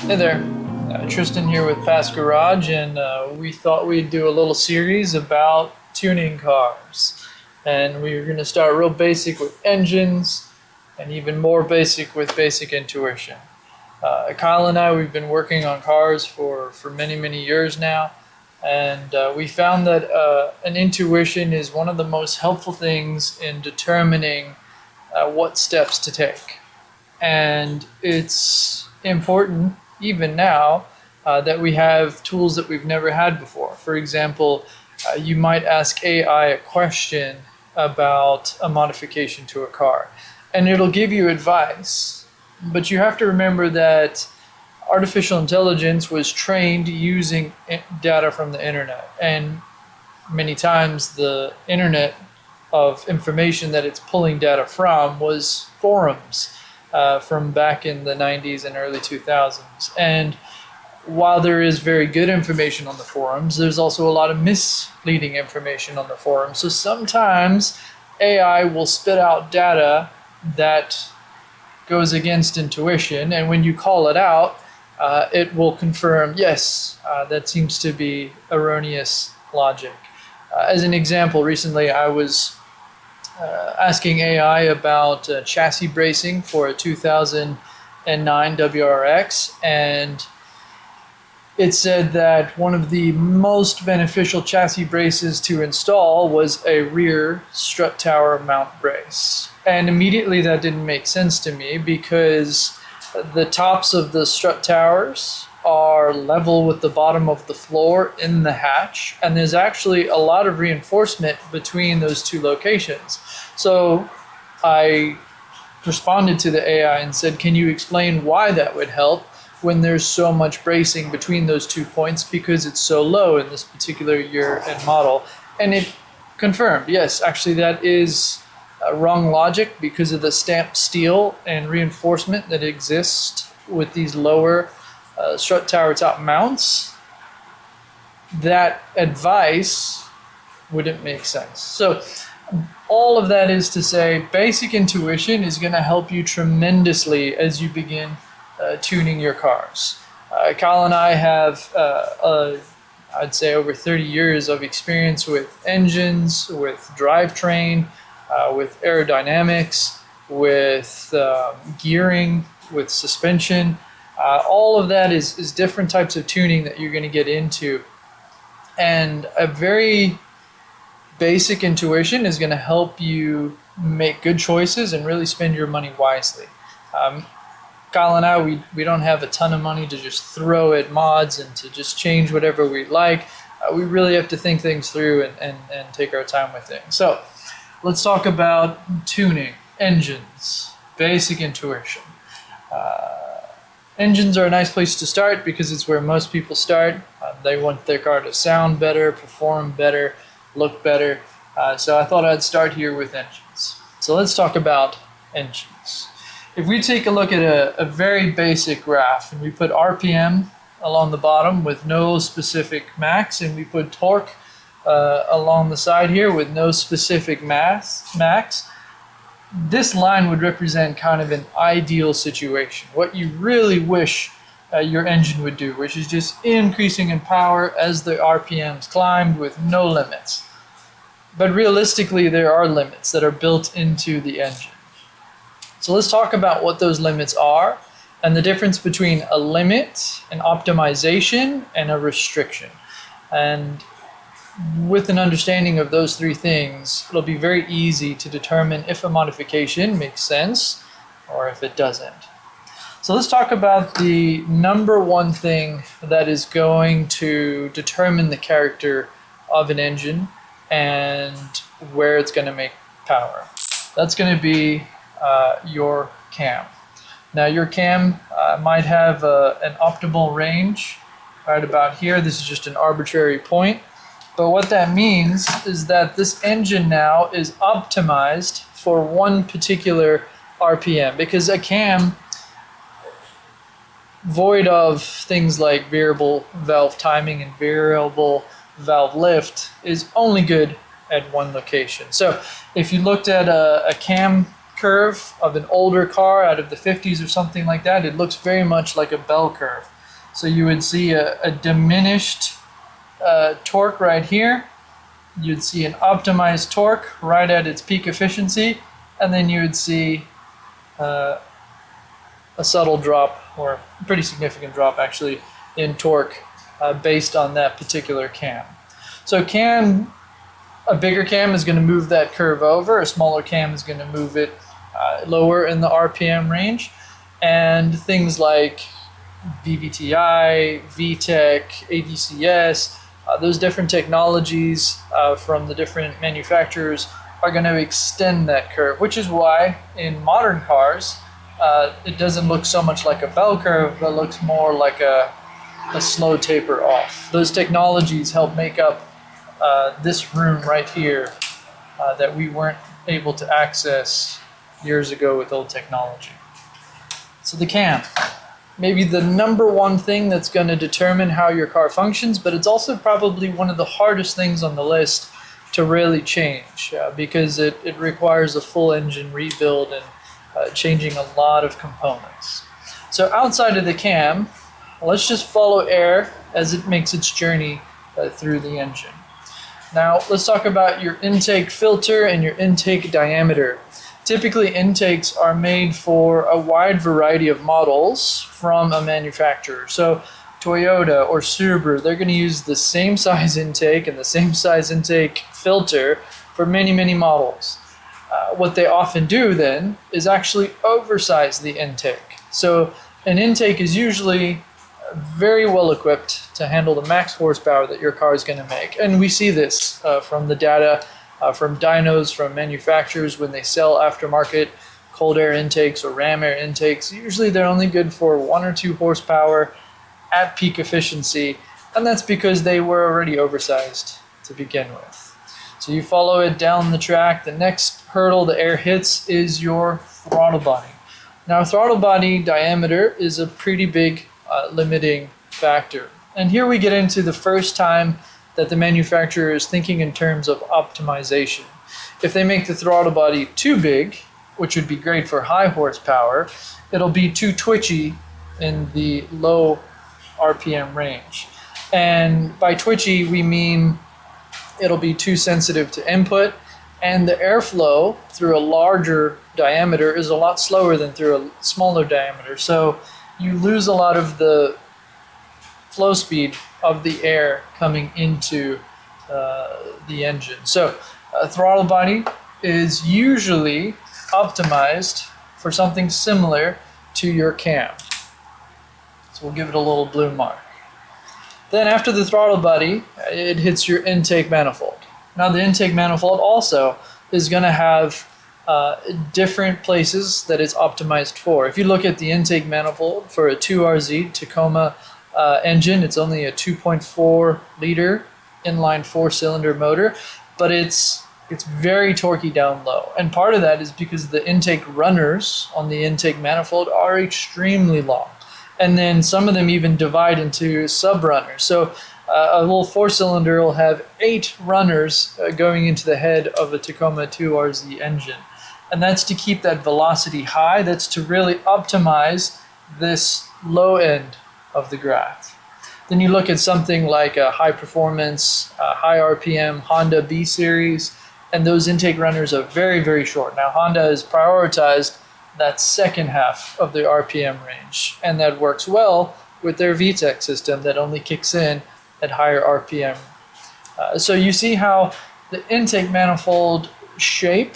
Hey there, Tristan here with Past Garage, and we thought we'd do a little series about tuning cars. And we're going to start real basic with engines, and even more basic with basic intuition. Kyle and I, we've been working on cars for many, many years now, and we found that an intuition is one of the most helpful things in determining what steps to take. And it's important even now that we have tools that we've never had before. For example, you might ask AI a question about a modification to a car, and it'll give you advice. But you have to remember that artificial intelligence was trained using data from the internet, and many times the internet of information that it's pulling data from was forums from back in the 90s and early 2000s. And while there is very good information on the forums, there's also a lot of misleading information on the forums. So sometimes AI will spit out data that goes against intuition, and when you call it out, it will confirm, yes, that seems to be erroneous logic. As an example, recently I was asking AI about chassis bracing for a 2009 WRX, and it said that one of the most beneficial chassis braces to install was a rear strut tower mount brace. And immediately that didn't make sense to me because the tops of the strut towers are level with the bottom of the floor in the hatch, and there's actually a lot of reinforcement between those two locations. So I responded to the AI and said, can you explain why that would help when there's so much bracing between those 2 points because it's so low in this particular year and model? And it confirmed, yes, actually that is wrong logic because of the stamped steel and reinforcement that exists with these lower strut tower top mounts. That advice wouldn't make sense. So all of that is to say, basic intuition is going to help you tremendously as you begin tuning your cars. Kyle and I have, I'd say, over 30 years of experience with engines, with drivetrain, with aerodynamics, with gearing, with suspension. All of that is different types of tuning that you're going to get into. And a very basic intuition is going to help you make good choices and really spend your money wisely. Kyle and I, we don't have a ton of money to just throw at mods and to just change whatever we like. We really have to think things through and take our time with things. So let's talk about tuning, engines, basic intuition. Engines are a nice place to start because it's where most people start. They want their car to sound better, perform better, look better. So I thought I'd start here with engines. So let's talk about engines. If we take a look at a very basic graph and we put RPM along the bottom with no specific max, and we put torque along the side here with no specific max, this line would represent kind of an ideal situation, what you really wish your engine would do, which is just increasing in power as the RPMs climbed with no limits. But realistically, there are limits that are built into the engine. So let's talk about what those limits are and the difference between a limit, an optimization, and a restriction. And with an understanding of those three things, it'll be very easy to determine if a modification makes sense or if it doesn't. So let's talk about the number one thing that is going to determine the character of an engine and where it's going to make power. That's going to be your cam. Now your cam might have an optimal range right about here. This is just an arbitrary point. But what that means is that this engine now is optimized for one particular RPM, because a cam, void of things like variable valve timing and variable valve lift, is only good at one location. So if you looked at a cam curve of an older car out of the 50s or something like that, it looks very much like a bell curve. So you would see a diminished torque right here. You'd see an optimized torque right at its peak efficiency, and then you would see a subtle drop, or a pretty significant drop actually, in torque based on that particular cam. So a bigger cam is going to move that curve over, a smaller cam is going to move it lower in the RPM range, and things like VVTi, VTEC, ADCS, those different technologies from the different manufacturers are going to extend that curve, which is why in modern cars it doesn't look so much like a bell curve, but looks more like a slow taper off. Those technologies help make up this room right here that we weren't able to access years ago with old technology. So the cam, maybe the number one thing that's going to determine how your car functions, but it's also probably one of the hardest things on the list to really change because it requires a full engine rebuild and changing a lot of components. So outside of the cam, let's just follow air as it makes its journey through the engine. Now let's talk about your intake filter and your intake diameter. Typically intakes are made for a wide variety of models from a manufacturer. So Toyota or Subaru, they're going to use the same size intake and the same size intake filter for many, many models. What they often do then is actually oversize the intake. So an intake is usually very well equipped to handle the max horsepower that your car is going to make. And we see this from the data from dynos, from manufacturers when they sell aftermarket cold air intakes or ram air intakes. Usually they're only good for 1 or 2 horsepower at peak efficiency, and that's because they were already oversized to begin with. So you follow it down the track. The next hurdle the air hits is your throttle body. Now throttle body diameter is a pretty big limiting factor. And here we get into the first time that the manufacturer is thinking in terms of optimization. If they make the throttle body too big, which would be great for high horsepower, it'll be too twitchy in the low RPM range. And by twitchy, we mean it'll be too sensitive to input, and the airflow through a larger diameter is a lot slower than through a smaller diameter. So you lose a lot of the flow speed of the air coming into the engine. So a throttle body is usually optimized for something similar to your cam. So we'll give it a little blue mark. Then after the throttle body, it hits your intake manifold. Now the intake manifold also is going to have different places that it's optimized for. If you look at the intake manifold for a 2RZ Tacoma engine, it's only a 2.4 liter inline 4-cylinder motor, but it's very torquey down low. And part of that is because the intake runners on the intake manifold are extremely long. And then some of them even divide into sub-runners. So a little 4-cylinder will have 8 runners going into the head of a Tacoma 2RZ engine. And that's to keep that velocity high. That's to really optimize this low end of the graph. Then you look at something like a high performance, high RPM Honda B series, and those intake runners are very, very short. Now Honda has prioritized that second half of the RPM range, and that works well with their VTEC system that only kicks in at higher RPM. So you see how the intake manifold shape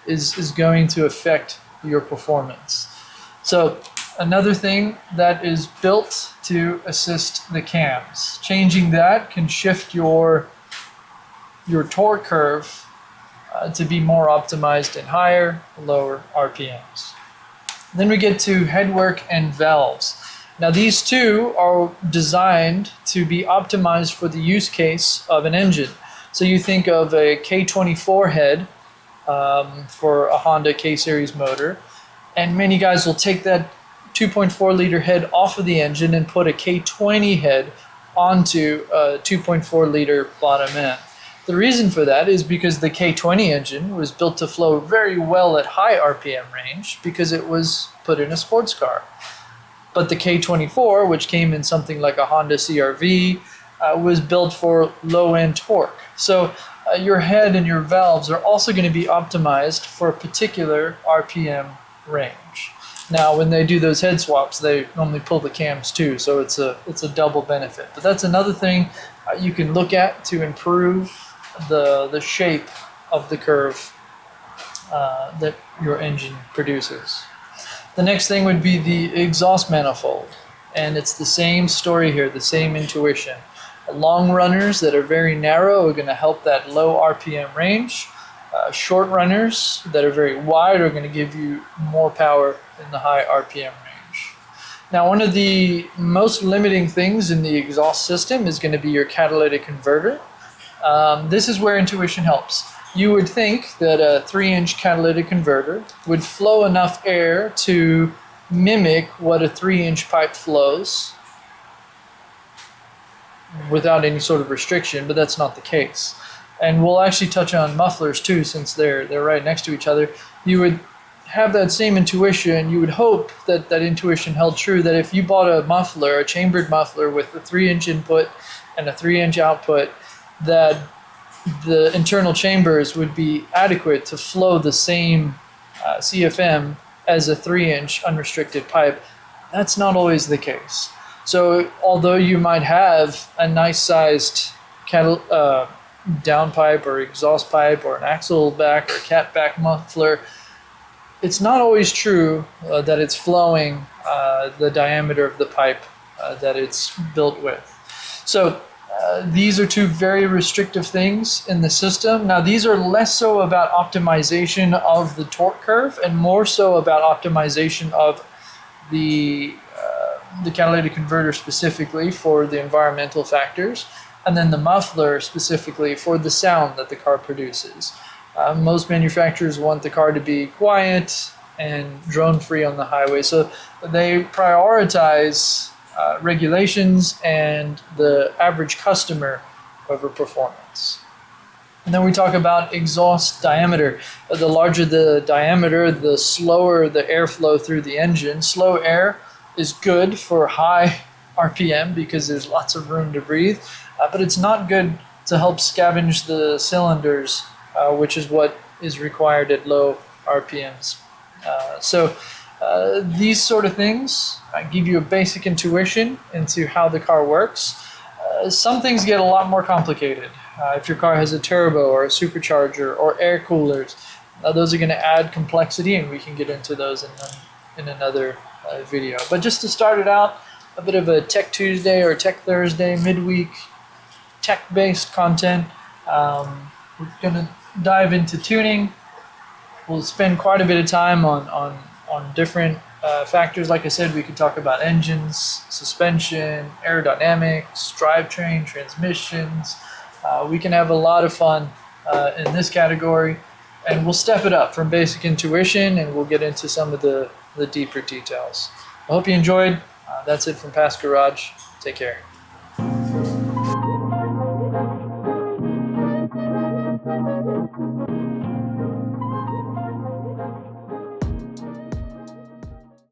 is going to affect your performance. So another thing that is built to assist the cams. Changing that can shift your torque curve to be more optimized in higher, lower RPMs. Then we get to headwork and valves. Now these two are designed to be optimized for the use case of an engine. So you think of a K24 head for a Honda K-Series motor, and many guys will take that 2.4 liter head off of the engine and put a K20 head onto a 2.4 liter bottom end. The reason for that is because the K20 engine was built to flow very well at high RPM range because it was put in a sports car. But the K24, which came in something like a Honda CR-V, was built for low-end torque. So your head and your valves are also going to be optimized for a particular RPM range. Now, when they do those head swaps, they normally pull the cams too, so it's a double benefit. But that's another thing you can look at to improve the shape of the curve that your engine produces. The next thing would be the exhaust manifold, and it's the same story here, the same intuition. Long runners that are very narrow are going to help that low RPM range. Short runners that are very wide are going to give you more power in the high RPM range. Now, one of the most limiting things in the exhaust system is going to be your catalytic converter. This is where intuition helps. You would think that a 3-inch catalytic converter would flow enough air to mimic what a 3-inch pipe flows without any sort of restriction, but that's not the case. And we'll actually touch on mufflers too, since they're right next to each other. You would have that same intuition. You would hope that that intuition held true, that if you bought a muffler, a chambered muffler with a 3-inch input and a 3-inch output, that the internal chambers would be adequate to flow the same CFM as a 3-inch unrestricted pipe. That's not always the case. So although you might have a nice sized downpipe or exhaust pipe or an axle back or cat back muffler, it's not always true that it's flowing the diameter of the pipe that it's built with. So these are two very restrictive things in the system. Now, these are less so about optimization of the torque curve and more so about optimization of the catalytic converter specifically for the environmental factors, and then the muffler specifically for the sound that the car produces. Most manufacturers want the car to be quiet and drone-free on the highway, so they prioritize regulations and the average customer over performance. And then we talk about exhaust diameter. The larger the diameter, the slower the airflow through the engine. Slow air is good for high RPM because there's lots of room to breathe, but it's not good to help scavenge the cylinders, which is what is required at low RPMs. These sort of things give you a basic intuition into how the car works. Some things get a lot more complicated. If your car has a turbo or a supercharger or air coolers, those are going to add complexity, and we can get into those in another video. But just to start it out, a bit of a Tech Tuesday or Tech Thursday, midweek tech-based content. We're going to dive into tuning. We'll spend quite a bit of time on different factors. Like I said, we could talk about engines, suspension, aerodynamics, drivetrain, transmissions. We can have a lot of fun in this category, and we'll step it up from basic intuition, and we'll get into some of the deeper details. I hope you enjoyed. That's it from Past Garage. Take care.